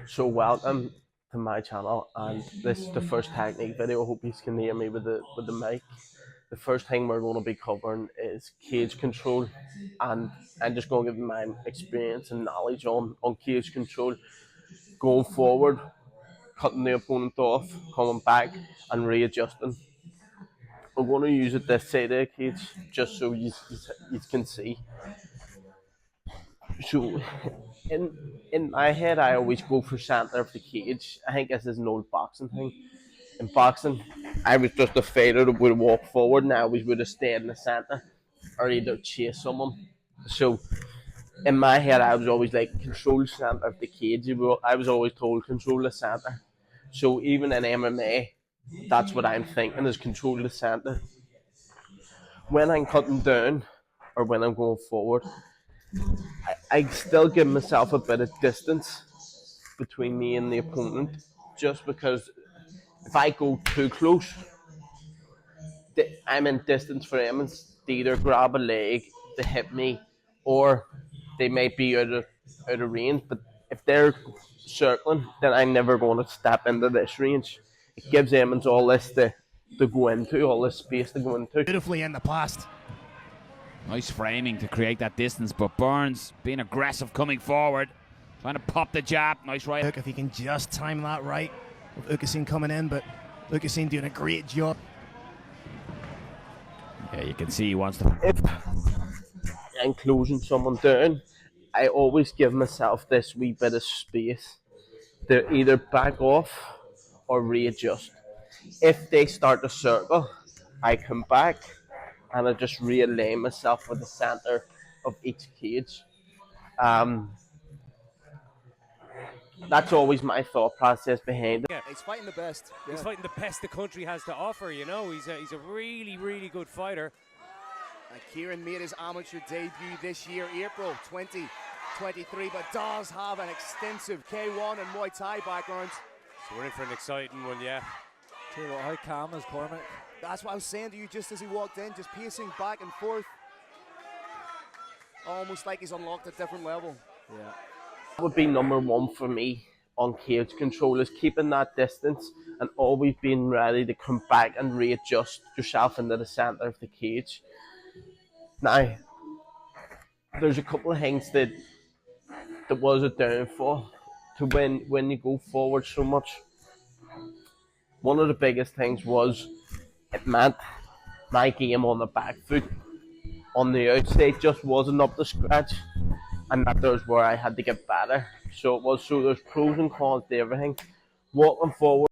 So welcome to my channel, and this is the first technique video. I hope you can hear me with the mic. The first thing we're going to be covering is cage control, and I'm just going to give my experience and knowledge on cage control. Going forward, cutting the opponent off, coming back and readjusting. We're going to use it this side of the cage just so you can see. So in my head, I always go for center of the cage. I think this is an old boxing thing. In boxing, I was just a fighter that would walk forward, and I always would have stayed in the center or either chase someone. So in my head, I was always like control center of the cage. I was always told control the center. So even in MMA, that's what I'm thinking is control the center. When I'm cutting down or when I'm going forward, I still give myself a bit of distance between me and the opponent, just because if I go too close, I'm in distance for them and they either grab a leg to hit me or they might be out of range. But if they're circling, then I'm never going to step into this range. It gives Emmons all this to go into, all this space to go into. Beautifully in the past. Nice framing to create that distance, but Burns being aggressive coming forward, trying to pop the jab. Nice right. Look if he can just time that right with Ukasin coming in, but Ukasin doing a great job. Yeah, you can see he wants to. If I'm closing someone down, I always give myself this wee bit of space to either back off or readjust. If they start to circle, I come back and I just realign myself with the center of each cage. That's always my thought process behind it. Yeah. He's fighting the best. Yeah. He's fighting the best the country has to offer, you know. He's a really, really good fighter. And Kieran made his amateur debut this year, April 2023, but does have an extensive K1 and Muay Thai background. So we're in for an exciting one, yeah. Tell you what, how calm is Cormac? That's what I was saying to you just as he walked in, just pacing back and forth. Almost like he's unlocked a different level. Yeah. That would be number one for me on cage control, is keeping that distance and always being ready to come back and readjust yourself into the center of the cage. Now, there's a couple of things that was a downfall to when you go forward so much. One of the biggest things was it meant my game on the back foot on the outside just wasn't up to scratch, and that was where I had to get better. So there's pros and cons to everything. Walking forward